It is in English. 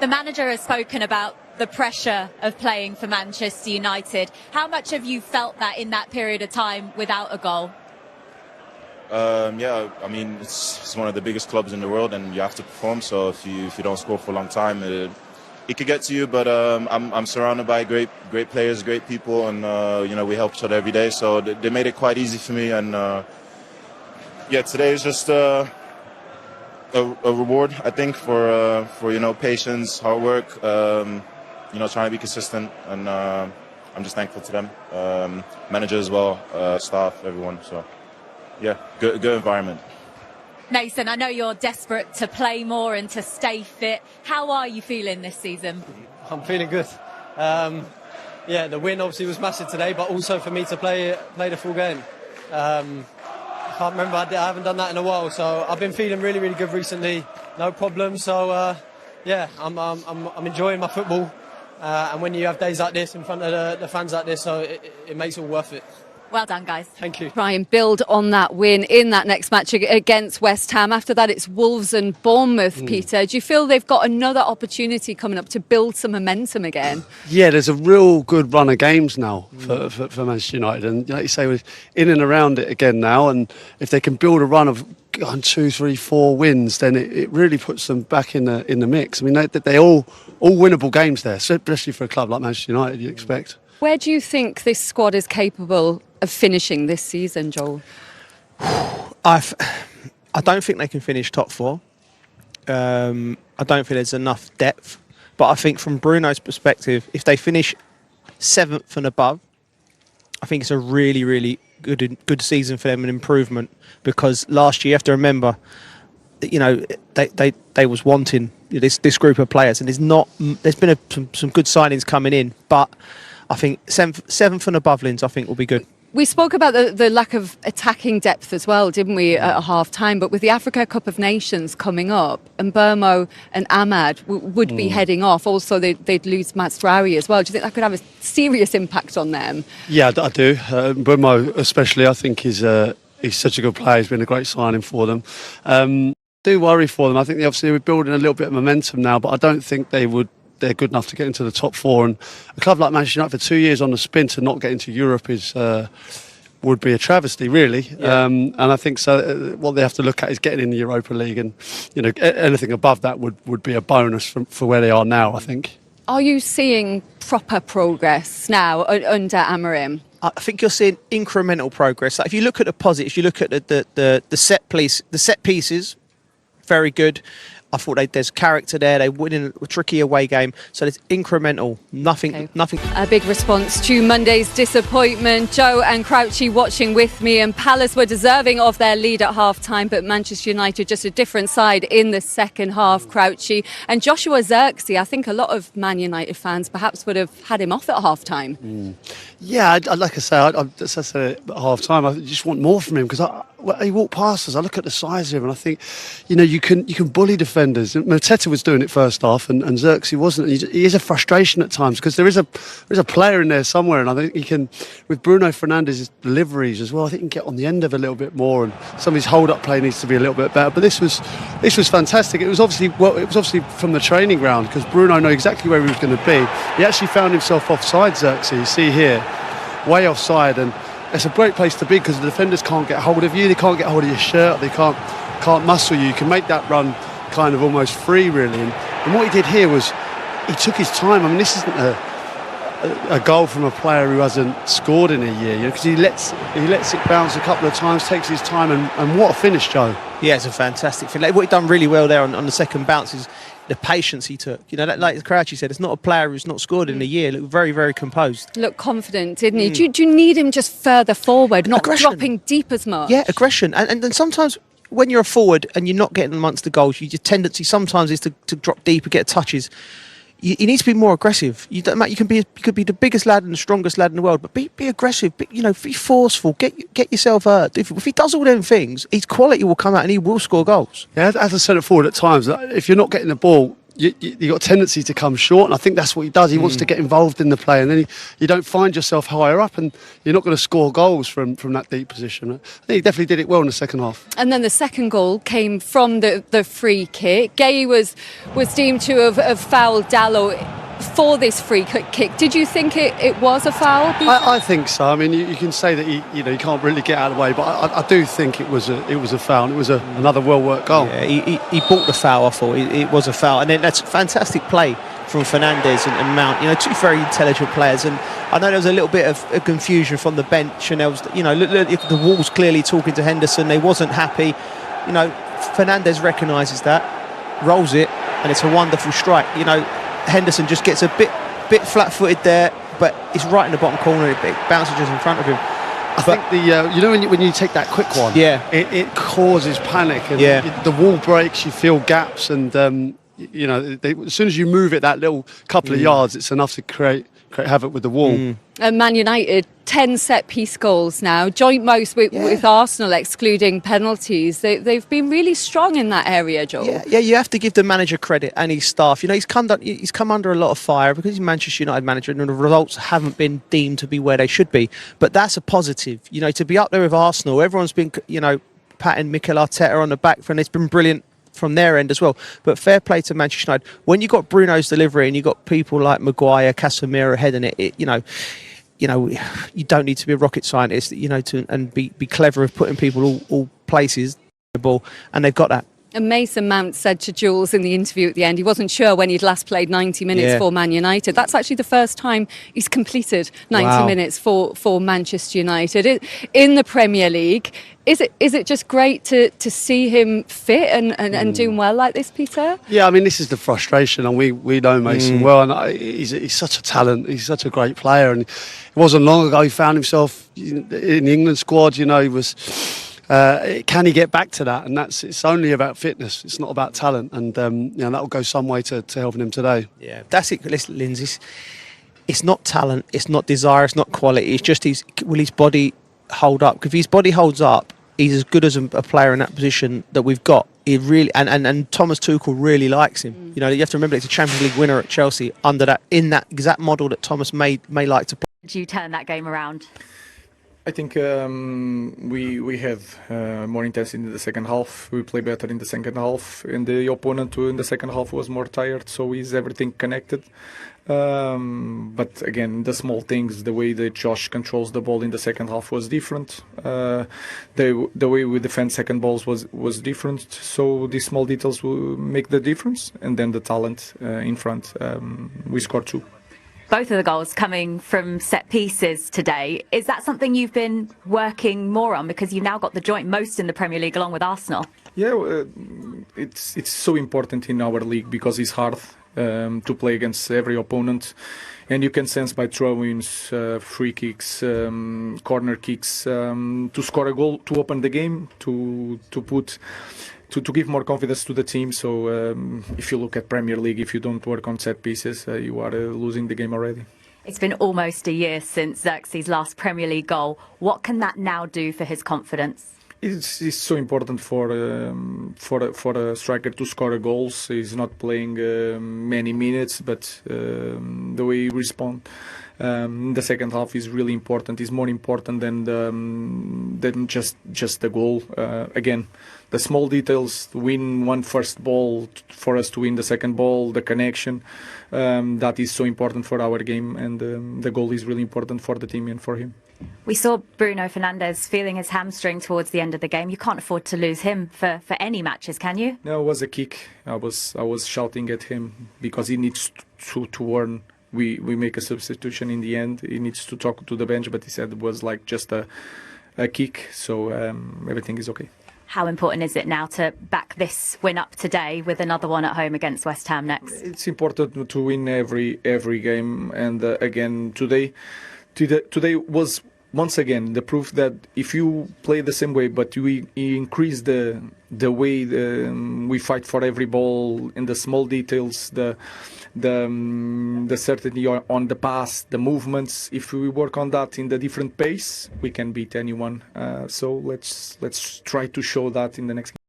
The manager has spoken about the pressure of playing for Manchester United. How much have you felt that in that period of time without a goal? Yeah, I mean, it's one of the biggest clubs in the world, and you have to perform. So if you don't score for a long time, it could get to you. But I'm surrounded by great players, great people, and we help each other every day. So they made it quite easy for me. And today is just a reward, I think, for patience, hard work, trying to be consistent, and I'm just thankful to them, manager as well, staff, everyone. So. Yeah, good environment. Mason, I know you're desperate to play more and to stay fit. How are you feeling this season? I'm feeling good. The win obviously was massive today, but also for me to play the full game. I can't remember, I haven't done that in a while, so I've been feeling really, really good recently. No problem. So I'm enjoying my football, and when you have days like this in front of the fans like this, so it makes it all worth it. Well done, guys. Thank you. Try and build on that win in that next match against West Ham. After that, it's Wolves and Bournemouth, Peter. Do you feel they've got another opportunity coming up to build some momentum again? Yeah, there's a real good run of games now for Manchester United. And like you say, we're in and around it again now. And if they can build a run of 2, 3, 4 wins, then it really puts them back in the mix. I mean, they all winnable games there, especially for a club like Manchester United, you'd expect. Where do you think this squad is capable of finishing this season, Joel? I don't think they can finish top 4. I don't think there's enough depth. But I think from Bruno's perspective, if they finish 7th and above, I think it's a really, really good season for them, an improvement. Because last year, you have to remember, they was wanting this group of players, and there's been some good signings coming in, but I think 7th and above, Linz, I think will be good. We spoke about the lack of attacking depth as well, didn't we, at half-time? But with the Africa Cup of Nations coming up, and Burmo and Ahmad would be heading off. Also, they'd lose Mazraoui as well. Do you think that could have a serious impact on them? Yeah, I do. Burmo especially, I think, he's such a good player. He's been a great signing for them. Do worry for them. I think obviously we're building a little bit of momentum now, but I don't think they're good enough to get into the top 4. And a club like Manchester United for 2 years on the spin to not get into Europe would be a travesty, really. Yeah. And I think so. What they have to look at is getting in the Europa League, and anything above that would be a bonus for where they are now, I think. Are you seeing proper progress now under Amorim? I think you're seeing incremental progress. Like if you look at the positives, you look at the set pieces, very good. I thought there's character there. They win in a tricky away game, so it's incremental. Nothing. A big response to Monday's disappointment. Joe and Crouchy watching with me, and Palace were deserving of their lead at half-time, but Manchester United just a different side in the second half. Crouchy and Joshua Zirkzee. I think a lot of Man United fans perhaps would have had him off at half-time. Yeah, like I said at half-time, I just want more from him because he walked past us. I look at the size of him, and I think, you can bully defenders. Mateta was doing it first half, and Zirkzee wasn't. He is a frustration at times because there is a player in there somewhere, and I think he can, with Bruno Fernandes's deliveries as well, I think he can get on the end of a little bit more, and some of his hold-up play needs to be a little bit better. But this was fantastic. It was obviously from the training ground because Bruno knew exactly where he was going to be. He actually found himself offside, Zirkzee. You see here, way offside, and it's a great place to be because the defenders can't get hold of you, they can't get hold of your shirt, they can't muscle you. You can make that run kind of almost free, really. And what he did here was he took his time. I mean, this isn't a goal from a player who hasn't scored in a year, because he lets it bounce a couple of times, takes his time, and what a finish, Joe. Yeah, it's a fantastic finish. What he done really well there on the second bounce is the patience he took. Like Crouchy said, it's not a player who's not scored in a year. Looked very, very composed. Looked confident, didn't he? Do you need him just further forward, not dropping deep as much? Yeah, aggression. And then sometimes when you're a forward and you're not getting amongst the goals, your tendency sometimes is to drop deep and get touches. You need to be more aggressive. You could be the biggest lad and the strongest lad in the world, but be aggressive. Be forceful. Get yourself hurt. If he does all them things, his quality will come out and he will score goals. Yeah, as a centre forward at times, if you're not getting the ball, you got a tendency to come short, and I think that's what he does. He wants to get involved in the play, and then you don't find yourself higher up, and you're not going to score goals from that deep position. I think he definitely did it well in the second half. And then the second goal came from the free kick. Gay was deemed to have fouled Dalot for this free kick. Did you think it was a foul? I think so. I mean, you can say that you can't really get out of the way, but I do think it was a foul. It was another well worked goal. Yeah, he bought the foul. I thought it was a foul, and then that's fantastic play from Fernandes and Mount. Two very intelligent players, and I know there was a little bit of confusion from the bench, and there was look, the Wolves clearly talking to Henderson. They wasn't happy. Fernandes recognises that, rolls it, and it's a wonderful strike. Henderson just gets a bit flat-footed there, but it's right in the bottom corner. It bounces just in front of him. I think when you take that quick one, it causes panic, and the wall breaks. You feel gaps, and as soon as you move it that little couple of yards, it's enough to create havoc with the wall. And Man United, 10 set-piece goals now, joint most with Arsenal, excluding penalties. They've been really strong in that area, Joel. Yeah, you have to give the manager credit and his staff. He's come under a lot of fire because he's Manchester United manager, and the results haven't been deemed to be where they should be. But that's a positive. To be up there with Arsenal, everyone's been, patting Mikel Arteta on the back, and it's been brilliant from their end as well. But fair play to Manchester United. When you got Bruno's delivery and you got people like Maguire, Casemiro heading it, you don't need to be a rocket scientist, and be clever of putting people all places the ball, and they've got that. And Mason Mount said to Jules in the interview at the end, he wasn't sure when he'd last played 90 minutes for Man United. That's actually the first time he's completed 90 minutes for Manchester United. In the Premier League, is it just great to see him fit and doing well like this, Peter? Yeah, I mean, this is the frustration, and we know Mason well, and he's such a talent. He's such a great player, and it wasn't long ago he found himself in the England squad. He was... can he get back to that? And it's only about fitness. It's not about talent, and that will go some way to helping him today. Yeah, that's it. Listen, Lindsay, it's not talent, it's not desire, it's not quality. It's just will his body hold up? Because if his body holds up, he's as good as a player in that position that we've got. He really and Thomas Tuchel really likes him. You have to remember it's a Champions League winner at Chelsea in that exact model that Thomas may like to play. Did you turn that game around? I think we have more intensity in the second half. We play better in the second half, and the opponent in the second half was more tired. So is everything connected? But again, the small things, the way that Josh controls the ball in the second half was different. The way we defend second balls was different. So these small details will make the difference, and then the talent in front. We scored 2. Both of the goals coming from set pieces today. Is that something you've been working more on, because you've now got the joint most in the Premier League along with Arsenal? Yeah, it's so important in our league because it's hard to play against every opponent, and you can sense by throw-ins, free kicks, corner kicks, to score a goal, to open the game, to give more confidence to the team. So if you look at Premier League, if you don't work on set pieces, you are losing the game already. It's been almost a year since Zirkzee's last Premier League goal. What can that now do for his confidence? It's so important for a striker to score goals. He's not playing many minutes, but the way he responds in the second half is really important. It's more important than just the goal. Again, the small details, win one first ball for us to win the second ball, the connection, that is so important for our game, and the goal is really important for the team and for him. We saw Bruno Fernandes feeling his hamstring towards the end of the game. You can't afford to lose him for any matches, can you? No, it was a kick. I was shouting at him because he needs to earn. We make a substitution in the end. He needs to talk to the bench, but he said it was like just a kick, so everything is okay. How important is it now to back this win up today with another one at home against West Ham next? It's important to win every game, and again today was once again the proof that if you play the same way, but we increase the way we fight for every ball in the small details, the certainty on the pass, the movements. If we work on that in the different pace, we can beat anyone. So let's try to show that in the next game.